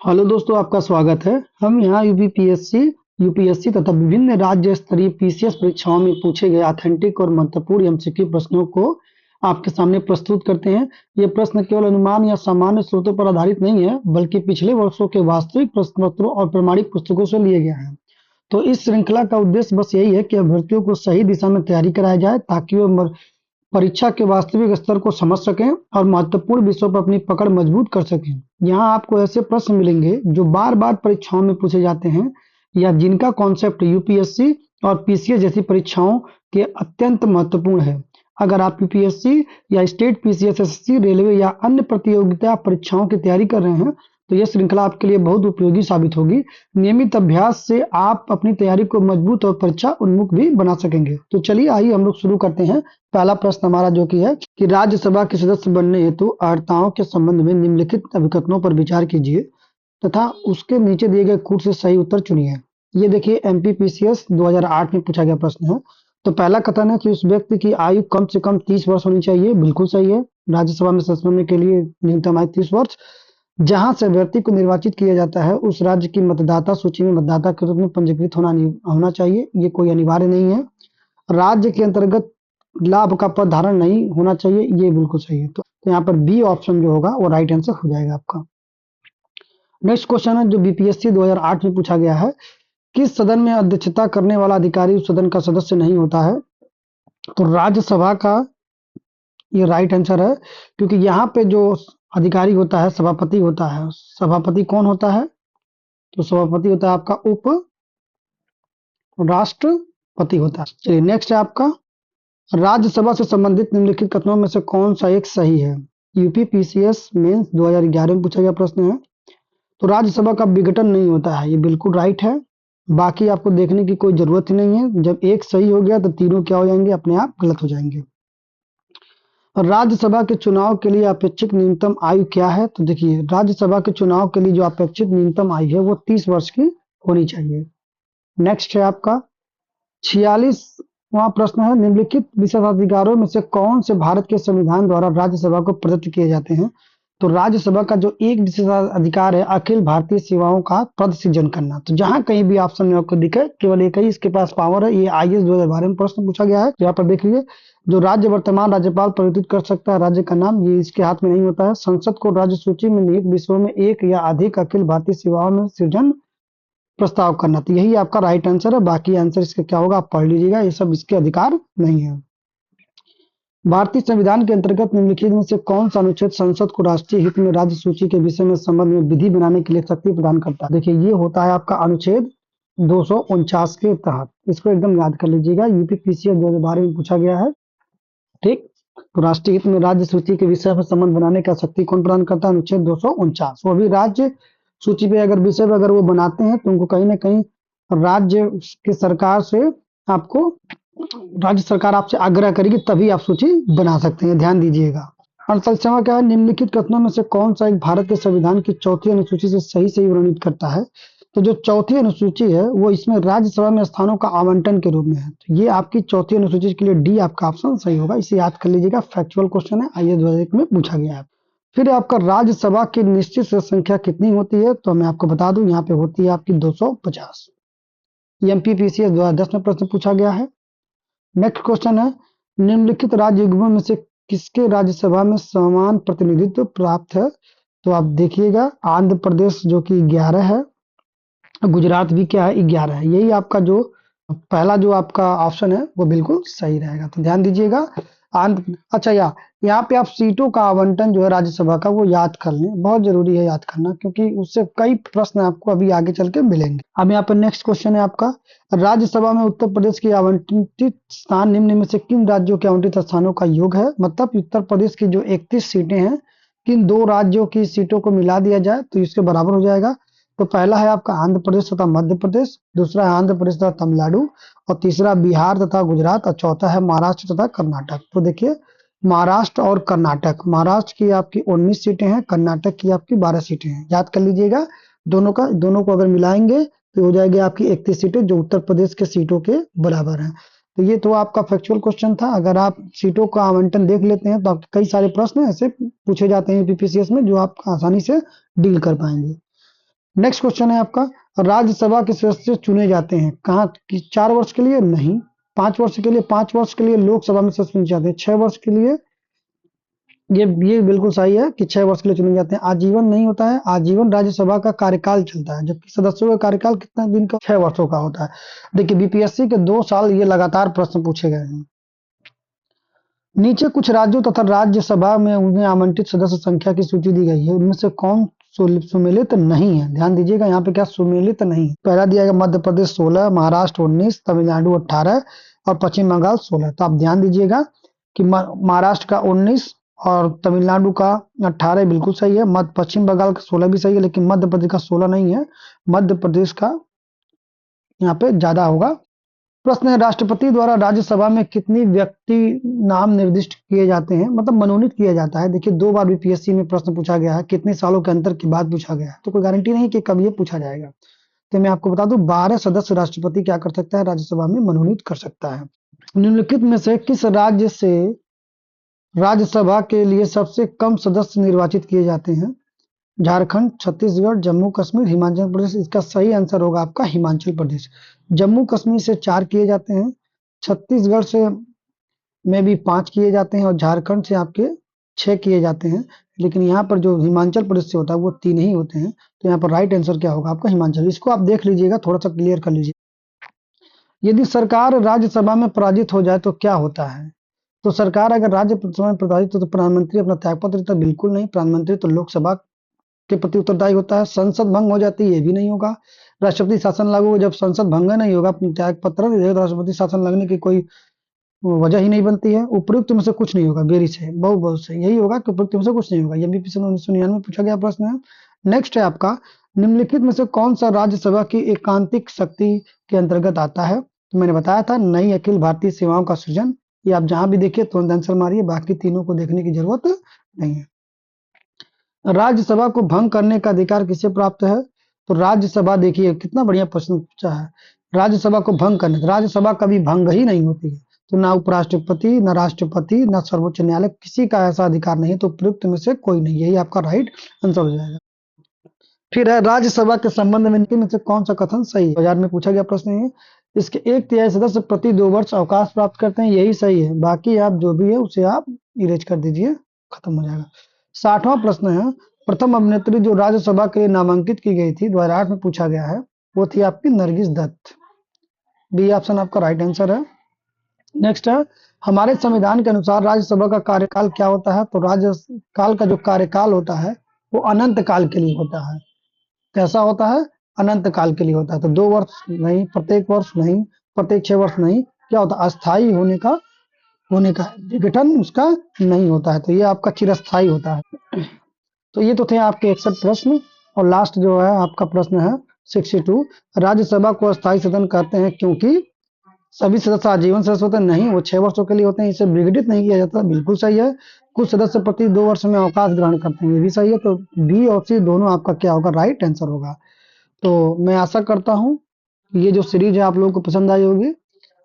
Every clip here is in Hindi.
हेलो दोस्तों, आपका स्वागत है। हम यहाँ यूपीएससी तथा विभिन्न राज्य स्तरीय पीसीएस परीक्षाओं में पूछे गए ऑथेंटिक और महत्वपूर्ण एमसीक्यू प्रश्नों को आपके सामने प्रस्तुत करते हैं। ये प्रश्न केवल अनुमान या सामान्य स्रोतों पर आधारित नहीं है, बल्कि पिछले वर्षों के वास्तविक प्रश्न पत्रों और प्रमाणिक पुस्तकों से लिए गए हैं। तो इस श्रृंखला का उद्देश्य बस यही है कि अभ्यर्थियों को सही दिशा में तैयारी कराई जाए, ताकि वो परीक्षा के वास्तविक स्तर को समझ सकें और महत्वपूर्ण विषयों पर अपनी पकड़ मजबूत कर सकें। यहाँ आपको ऐसे प्रश्न मिलेंगे जो बार बार परीक्षाओं में पूछे जाते हैं, या जिनका कॉन्सेप्ट यूपीएससी और पीसीएस जैसी परीक्षाओं के अत्यंत महत्वपूर्ण है। अगर आप यूपीएससी या स्टेट पीसीएस, एसएससी, रेलवे या अन्य प्रतियोगिता परीक्षाओं की तैयारी कर रहे हैं, तो यह श्रृंखला आपके लिए बहुत उपयोगी साबित होगी। नियमित अभ्यास से आप अपनी तैयारी को मजबूत और परीक्षा उन्मुख भी बना सकेंगे। तो चलिए आइए हम लोग शुरू करते हैं। पहला प्रश्न हमारा जो कि है कि राज्यसभा के सदस्य बनने हेतु अर्हताओं के संबंध में निम्नलिखित अभिकथनों पर विचार कीजिए तथा उसके नीचे दिए गए कूट से सही उत्तर चुनिए। ये देखिए एमपीपीसीएस 2008 में पूछा गया प्रश्न है। तो पहला कथन है कि उस व्यक्ति की आयु कम से कम 30 वर्ष होनी चाहिए। बिल्कुल सही है। राज्यसभा में सदस्य बनने के लिए न्यूनतम आयु 30 वर्ष। जहां से व्यक्ति को निर्वाचित किया जाता है, उस राज्य की मतदाता सूची में मतदाता के रूप में पंजीकृत होना चाहिए। ये कोई अनिवार्य नहीं है। राज्य के अंतर्गत लाभ का पद धारण नहीं होना चाहिए। ये बिल्कुल सही है। तो यहाँ पर बी ऑप्शन जो होगा वो राइट आंसर हो जाएगा आपका। नेक्स्ट क्वेश्चन है जो बीपीएससी 2008 में पूछा गया है। किस सदन में अध्यक्षता करने वाला अधिकारी उस सदन का सदस्य नहीं होता है? तो राज्यसभा का ये राइट आंसर है, क्योंकि यहाँ पे जो अधिकारी होता है सभापति होता है। सभापति कौन होता है? तो सभापति होता है आपका उप राष्ट्रपति होता है। चलिए नेक्स्ट है आपका, राज्यसभा से संबंधित निम्नलिखित कथनों में से कौन सा एक सही है? यूपी पीसीएस मेंस 2011 में पूछा गया प्रश्न है। तो राज्यसभा का विघटन नहीं होता है। ये बिल्कुल राइट है। बाकी आपको देखने की कोई जरूरत ही नहीं है। जब एक सही हो गया तो तीनों क्या हो जाएंगे? अपने आप गलत हो जाएंगे। राज्यसभा के चुनाव के लिए अपेक्षित न्यूनतम आयु क्या है? तो देखिए राज्यसभा के चुनाव के लिए जो अपेक्षित न्यूनतम आयु है वो 30 वर्ष की होनी चाहिए। नेक्स्ट है आपका 46वां प्रश्न है, निम्नलिखित विशेषाधिकारों में से कौन से भारत के संविधान द्वारा राज्यसभा को प्रदत्त किए जाते हैं? तो राज्यसभा का जो एक विशेषाधिकार है अखिल भारतीय सेवाओं का पद सृजन करना। तो जहां कहीं भी ऑप्शन में आपको दिखे केवल एक ही इसके पास पावर है। ये आईएएस 2012 में प्रश्न पूछा गया है। तो यहाँ पर देख लीजिए, जो राज्य वर्तमान राज्यपाल परिवर्तित कर सकता है राज्य का नाम, ये इसके हाथ में नहीं होता है। संसद को राज्य सूची में निहित विषयों में एक या अधिक अखिल भारतीय सेवाओं में सृजन प्रस्ताव करना। तो यही आपका राइट आंसर है। बाकी आंसर इसका क्या होगा आप पढ़ लीजिएगा। ये सब इसके अधिकार नहीं है। भारतीय संविधान के अंतर्गत निम्नलिखित में से कौन सा अनुच्छेद संसद को राष्ट्रीय हित में राज्य सूची के विषय में संबंध में विधि बनाने के लिए शक्ति प्रदान करता है? देखिए ये होता है आपका अनुच्छेद 249 के तहत। इसको एकदम याद कर लीजिएगा। यूपी पीसीएस 2012 में पूछा गया है। ठीक। तो राष्ट्रीय हित में राज्य सूची के विषय में संबंध बनाने का शक्ति कौन प्रदान करता है? अनुच्छेद 249। वो भी राज्य सूची पे अगर विषय पे अगर वो बनाते हैं तो उनको कहीं ना कहीं राज्य की सरकार से आपको राज्य सरकार आपसे आग्रह करेगी, तभी आप सूची बना सकते हैं। ध्यान दीजिएगा। अड़सठवां क्या है, निम्नलिखित कथनों में से कौन सा एक भारत के संविधान की चौथी अनुसूची से सही सही वर्णित करता है? तो जो चौथी अनुसूची है वो इसमें राज्यसभा में स्थानों का आवंटन के रूप में है। तो ये आपकी चौथी अनुसूची के लिए डी आपका ऑप्शन सही होगा। इसे याद कर लीजिएगा। फैक्चुअल क्वेश्चन है, आईएएस 2001 में पूछा गया है। फिर आपका राज्यसभा की निश्चित संख्या कितनी होती है? तो मैं आपको बता दूं, यहाँ पे होती है आपकी 250। एमपीपीसीएस 2010 में प्रश्न पूछा गया है। नेक्स्ट क्वेश्चन है, निम्नलिखित राज्य युग्मों में से किसके राज्यसभा में समान प्रतिनिधित्व प्राप्त है? तो आप देखिएगा, आंध्र प्रदेश जो कि 11 है, गुजरात भी क्या है 11 है। यही आपका जो पहला जो आपका ऑप्शन है वो बिल्कुल सही रहेगा। तो ध्यान दीजिएगा। आंध्र अच्छा यहाँ पे आप सीटों का आवंटन जो है राज्यसभा का वो याद कर लें। बहुत जरूरी है याद करना, क्योंकि उससे कई प्रश्न आपको अभी आगे चल के मिलेंगे। अब यहाँ पर नेक्स्ट क्वेश्चन है आपका, राज्यसभा में उत्तर प्रदेश की आवंटित स्थान निम्न में से किन राज्यों के आवंटित स्थानों का योग है? मतलब उत्तर प्रदेश की जो 31 सीटें हैं, किन दो राज्यों की सीटों को मिला दिया जाए तो इसके बराबर हो जाएगा। तो पहला है आपका आंध्र प्रदेश तथा मध्य प्रदेश, दूसरा है आंध्र प्रदेश तथा तमिलनाडु, और तीसरा बिहार तथा गुजरात, और चौथा है महाराष्ट्र तथा कर्नाटक। तो देखिए महाराष्ट्र और कर्नाटक, महाराष्ट्र की आपकी 19 सीटें हैं, कर्नाटक की आपकी 12 सीटें हैं। याद कर लीजिएगा। दोनों को अगर मिलाएंगे तो हो जाएगी आपकी 31 सीटें, जो उत्तर प्रदेश के सीटों के बराबर हैं। तो ये तो आपका फैक्चुअल क्वेश्चन था। अगर आप सीटों का आवंटन देख लेते हैं तो कई सारे प्रश्न ऐसे पूछे जाते हैं पीपीसीएस में जो आप आसानी से डील कर पाएंगे। नेक्स्ट क्वेश्चन है आपका, राज्यसभा के सदस्य चुने जाते हैं कहाँ कि 4 वर्ष के लिए? नहीं। 5 वर्ष के लिए? 5 वर्ष के लिए लोकसभा में सदस्य चुने जाते हैं। 6 वर्ष के लिए? ये बिल्कुल सही है कि 6 वर्ष के लिए चुने जाते हैं। आजीवन नहीं होता है, आजीवन राज्यसभा का कार्यकाल चलता है, जबकि सदस्यों का कार्यकाल कितना दिन का? 6 वर्षों का होता है। देखिए बीपीएससी के 2 साल ये लगातार प्रश्न पूछे गए हैं। नीचे कुछ राज्यों तथा राज्यसभा में उन्हें आवंटित सदस्य संख्या की सूची दी गई है, उनमें से कौन सुमेलित नहीं है? ध्यान दीजिएगा यहाँ पे क्या सुमेलित नहीं है। पहला दिया गया मध्य प्रदेश 16, महाराष्ट्र 19, तमिलनाडु 18 और पश्चिम बंगाल 16। तो आप ध्यान दीजिएगा कि महाराष्ट्र का 19 और तमिलनाडु का 18 बिल्कुल सही है। पश्चिम बंगाल का 16 भी सही है, लेकिन मध्य प्रदेश का 16 नहीं है। मध्य प्रदेश का यहाँ पे ज्यादा होगा। प्रश्न है, राष्ट्रपति द्वारा राज्यसभा में कितनी व्यक्ति नाम निर्दिष्ट किए जाते हैं, मतलब मनोनीत किया जाता है? देखिए 2 बार बीपीएससी में प्रश्न पूछा गया है, कितने सालों के अंतर के बाद पूछा गया है, तो कोई गारंटी नहीं कि कब ये पूछा जाएगा। तो मैं आपको बता दूं 12 सदस्य राष्ट्रपति क्या कर सकता है? राज्यसभा में मनोनीत कर सकता है। निम्नलिखित में से किस राज्य से राज्यसभा के लिए सबसे कम सदस्य निर्वाचित किए जाते हैं? झारखंड, छत्तीसगढ़, जम्मू कश्मीर, हिमाचल प्रदेश। इसका सही आंसर होगा आपका हिमाचल प्रदेश। जम्मू कश्मीर से 4 किए जाते हैं, छत्तीसगढ़ से में भी 5 किए जाते हैं और झारखंड से आपके 6 किए जाते हैं। लेकिन यहाँ पर जो हिमाचल प्रदेश से होता है वो 3 ही होते हैं। तो यहाँ पर राइट आंसर क्या होगा आपका? हिमाचल। इसको आप देख लीजिएगा, थोड़ा सा क्लियर कर लीजिए। यदि सरकार राज्यसभा में पराजित हो जाए तो क्या होता है? तो सरकार अगर राज्यसभा में पराजित हो तो प्रधानमंत्री अपना त्यागपत्र देता? बिल्कुल नहीं। प्रधानमंत्री तो लोकसभा के प्रति उत्तरदायी होता है। संसद भंग हो जाती है, ये भी नहीं होगा। राष्ट्रपति शासन लागू हो, जब संसद भंग नहीं होगा, त्याग पत्र राष्ट्रपति शासन लगने की कोई वजह ही नहीं बनती है। उपयुक्त में से कुछ नहीं होगा, बेरी से बहुत से यही होगा कि उपयुक्त में से कुछ नहीं होगा। ये बीपीएससी 1999 में पूछा गया प्रश्न है। नेक्स्ट है आपका, निम्नलिखित में से कौन सा राज्यसभा की एकांतिक शक्ति के अंतर्गत आता है? तो मैंने बताया था नई अखिल भारतीय सेवाओं का सृजन। ये आप जहां भी देखिए तुरंत आंसर मारिए, बाकी तीनों को देखने की जरूरत नहीं है। राज्यसभा को भंग करने का अधिकार किसे प्राप्त है? तो राज्यसभा, देखिए कितना बढ़िया प्रश्न पूछा है। राज्यसभा को भंग करने, राज्यसभा कभी भंग ही नहीं होती है। तो ना उपराष्ट्रपति, ना राष्ट्रपति, ना सर्वोच्च न्यायालय, किसी का ऐसा अधिकार नहीं है। तो उपयुक्त में से कोई नहीं, यही आपका राइट आंसर हो जाएगा। फिर है, राज्यसभा के संबंध में इनके में से कौन सा कथन सही है? 2000 में पूछा गया प्रश्न है। इसके 1/3 सदस्य प्रति 2 वर्ष अवकाश प्राप्त करते हैं, यही सही है। बाकी आप जो भी है उसे आप इरेज कर दीजिए, खत्म हो जाएगा। 60वां प्रश्न है, प्रथम अभिनेत्री जो राज्यसभा के लिए नामांकित की गई थी 2008 में पूछा गया है, वो थी आपकी नरगिस दत्त। बी ऑप्शन आपका राइट आंसर है। नेक्स्ट है, हमारे संविधान के अनुसार राज्यसभा का कार्यकाल क्या होता है? तो राज्यकाल का जो कार्यकाल होता है वो अनंत काल के लिए होता है। कैसा होता है? अनंत काल के लिए होता है। तो 2 वर्ष नहीं, प्रत्येक वर्ष नहीं, प्रत्येक 6 वर्ष नहीं, क्या होता है? अस्थायी होने का विघटन उसका नहीं होता है। तो ये आपका चिरस्थायी होता है। तो ये तो थे आपके 61 प्रश्न। और लास्ट जो है आपका प्रश्न है 62, राज्यसभा को अस्थायी सदन कहते हैं क्योंकि सभी सदस्य आजीवन सदस्य होते नहीं, वो 6 वर्षों के लिए होते हैं। इसे विघटित नहीं किया जाता, बिल्कुल सही है। कुछ सदस्य प्रति 2 वर्ष में अवकाश ग्रहण करते हैं, ये भी सही है। तो बी और सी दोनों आपका क्या होगा? राइट आंसर होगा। तो मैं आशा करता हूँ ये जो सीरीज है आप लोगों को पसंद आई होगी।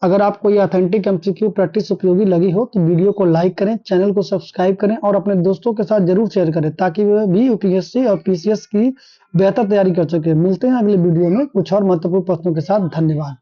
अगर आपको ये ऑथेंटिक एमसीक्यू प्रैक्टिस उपयोगी लगी हो तो वीडियो को लाइक करें, चैनल को सब्सक्राइब करें और अपने दोस्तों के साथ जरूर शेयर करें ताकि वे भी यूपीएससी और पीसीएस की बेहतर तैयारी कर सके। मिलते हैं अगले वीडियो में कुछ और महत्वपूर्ण प्रश्नों के साथ। धन्यवाद।